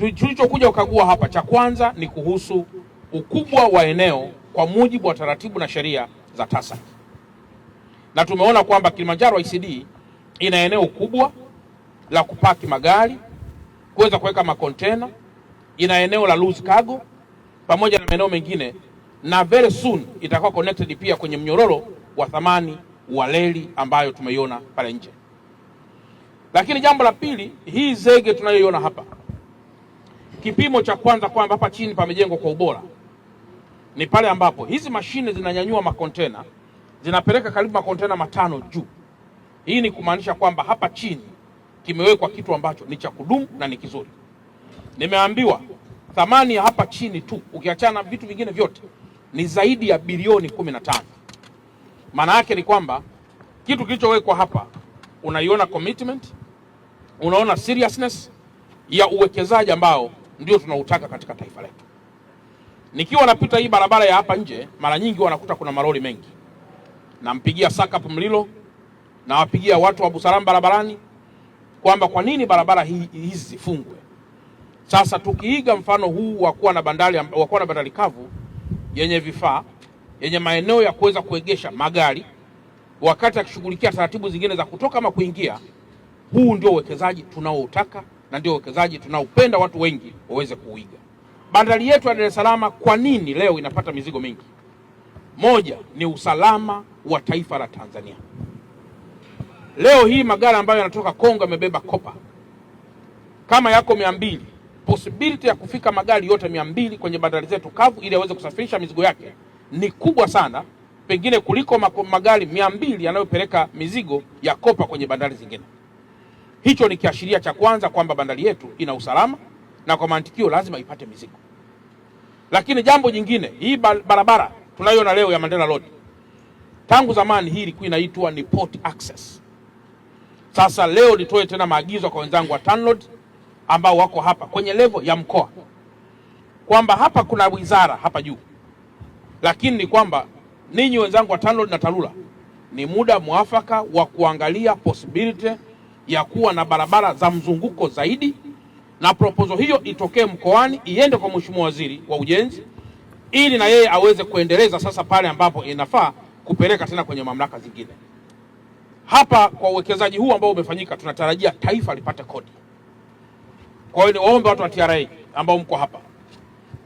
Tulichokuja kukagua hapa, cha kwanza ni kuhusu ukubwa wa eneo kwa mujibu wa taratibu na sheria za TASAC, na tumeona kwamba Kilimanjaro ICD ina eneo kubwa la kupaki magari, kuweza kuweka makontena, ina eneo la loose cargo pamoja na maeneo mengine, na very soon itakuwa connected pia kwenye mnyororo wa thamani wa reli ambayo tumeiona pale nje. Lakini jambo la pili, hii zege tunayoiona hapa, kipimo cha kwanza kwamba hapa chini pamejengwa kwa ubora ni pale ambapo hizi mashine zinanyanyua makontena, zinapeleka karibu makontena 5 juu. Hii ni kumaanisha kwamba hapa chini kimewekwa kitu ambacho ni cha kudumu na ni kizuri. Nimeambiwa thamani ya hapa chini tu, ukiachana vitu vingine vyote, ni zaidi ya bilioni 15. Maana yake ni kwamba kitu kilichowekwa hapa, unaiona commitment, unaona seriousness ya uwekezaji ambao ndio tunautaka katika taifa letu. Nikiwa napita hii barabara ya hapa nje, mara nyingi wanakuta kuna malori mengi. Nampigia SACP Mlilo, na wapigia watu wa Busalama barabarani kwamba kwa nini barabara hizi zifungwe. Sasa tukiiga mfano huu wa kuwa na bandari kavu yenye vifaa, yenye maeneo ya kuweza kuegesha magari wakati akishughulikia taratibu zingine za kutoka ama kuingia, huu ndio uwekezaji tunaoutaka na ndio uwekezaji tunaopenda watu wengi waweze kuiga. Bandari yetu ya Dar es Salaam kwa nini leo inapata mizigo mingi? Moja ni usalama wa taifa la Tanzania. Leo hii magari ambayo yanatoka Kongo yamebeba kopa kama yako 200, possibility ya kufika magari yote 200 kwenye bandari zetu kavu ili yaweze kusafirisha mizigo yake ni kubwa sana, pengine kuliko magari 200 yanayopeleka mizigo ya kopa kwenye bandari zingine. Hicho ni kiashiria cha kwanza kwamba bandari yetu ina usalama na kwa mantikio lazima ipate mizigo. Lakini jambo jingine, hii barabara tunayoona leo ya Mandela Road, tangu zamani hii ilikuwa inaitwa ni port access. Sasa leo nitoe tena maagizo kwa wenzangu wa TANROADS ambao wako hapa kwenye level ya mkoa kwamba hapa kuna wizara hapa juu, lakini ni kwamba ninyi wenzangu wa TANROADS na TARURA ni muda mwafaka wa kuangalia possibility ya kuwa na barabara za mzunguko zaidi, na proposal hiyo itokee mkoani iende kwa Mheshimiwa Waziri wa Ujenzi ili na yeye aweze kuendeleza sasa pale ambapo inafaa kupeleka tena kwenye mamlaka zingine. Hapa kwa uwekezaji huu ambao umefanyika, tunatarajia taifa lipate kodi. Kwa hiyo niwaombe watu wa TRA ambao mko hapa,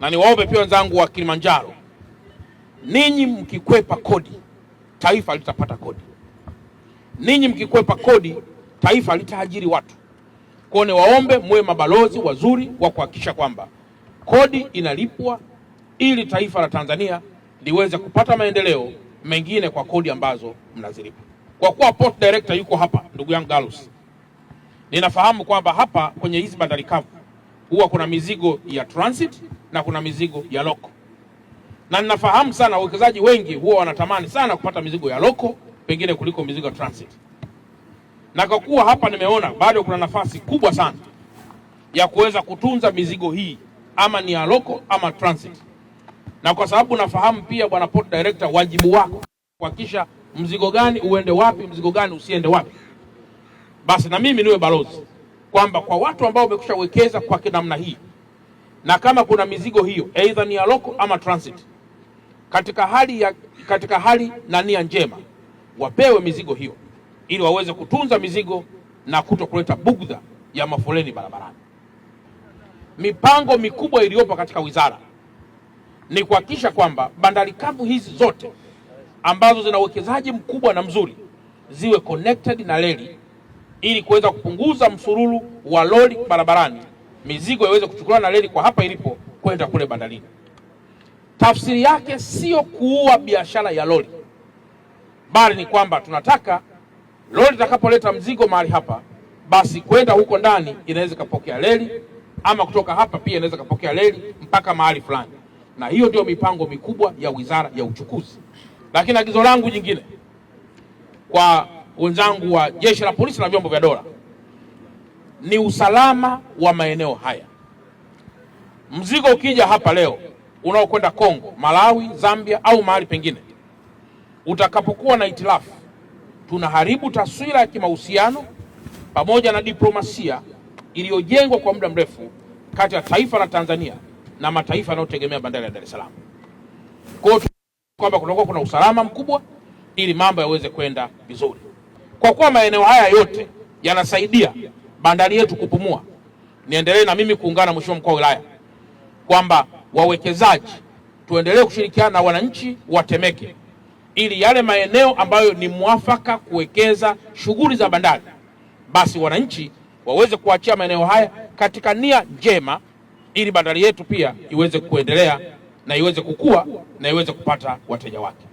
na niwaombe pia wenzangu wa Kilimanjaro, ninyi mkikwepa kodi taifa litapata kodi. Ninyi mkikwepa kodi taifa litaajiri watu. Kwa hiyo niwaombe muwe mabalozi wazuri wa kuhakikisha kwamba kodi inalipwa ili taifa la Tanzania liweze kupata maendeleo mengine kwa kodi ambazo mnazilipa. Kwa kuwa port director yuko hapa, ndugu yangu Gallus, ninafahamu kwamba hapa kwenye hizi bandari kavu huwa kuna mizigo ya transit na kuna mizigo ya loko, na ninafahamu sana wawekezaji wengi huwa wanatamani sana kupata mizigo ya loko pengine kuliko mizigo ya transit. Na kwa kuwa hapa nimeona bado kuna nafasi kubwa sana ya kuweza kutunza mizigo hii, ama ni ya loko ama transit, na kwa sababu nafahamu pia bwana port director, wajibu wako kuhakikisha mzigo gani uende wapi, mzigo gani usiende wapi, basi na mimi niwe balozi kwamba kwa watu ambao wamekushawekeza kwa namna hii, na kama kuna mizigo hiyo either ni ya loko ama transit, katika hali na nia njema wapewe mizigo hiyo ili waweze kutunza mizigo na kuto kuleta bugdha ya mafoleni barabarani. Mipango mikubwa iliyopo katika wizara ni kuhakikisha kwamba bandari kavu hizi zote ambazo zina uwekezaji mkubwa na mzuri ziwe connected na reli ili kuweza kupunguza msururu wa lori barabarani, mizigo iweze kuchukuliwa na reli kwa hapa ilipo kwenda kule bandarini. Tafsiri yake sio kuua biashara ya lori, bali ni kwamba tunataka lori litakapoleta mzigo mahali hapa, basi kwenda huko ndani inaweza kupokea reli, ama kutoka hapa pia inaweza kupokea reli mpaka mahali fulani. Na hiyo ndio mipango mikubwa ya Wizara ya Uchukuzi. Lakini agizo langu jingine kwa wenzangu wa Jeshi la Polisi na vyombo vya dola ni usalama wa maeneo haya. Mzigo ukija hapa leo unaokwenda Kongo, Malawi, Zambia au mahali pengine, utakapokuwa na itilafu, tunaharibu taswira ya kimahusiano pamoja na diplomasia iliyojengwa kwa muda mrefu kati ya taifa la Tanzania na mataifa yanayotegemea bandari ya Dar es Salaam. Kwa hiyo kwamba kutakuwa kuna usalama mkubwa ili mambo yaweze kwenda vizuri. Kwa kuwa maeneo haya yote yanasaidia bandari yetu kupumua, niendelee na mimi kuungana na Mheshimiwa Mkuu wa Wilaya kwamba wawekezaji tuendelee kushirikiana na wananchi wa Temeke ili yale maeneo ambayo ni mwafaka kuwekeza shughuli za bandari, basi wananchi waweze kuachia maeneo haya katika nia njema ili bandari yetu pia iweze kuendelea na iweze kukua na iweze kupata wateja wake.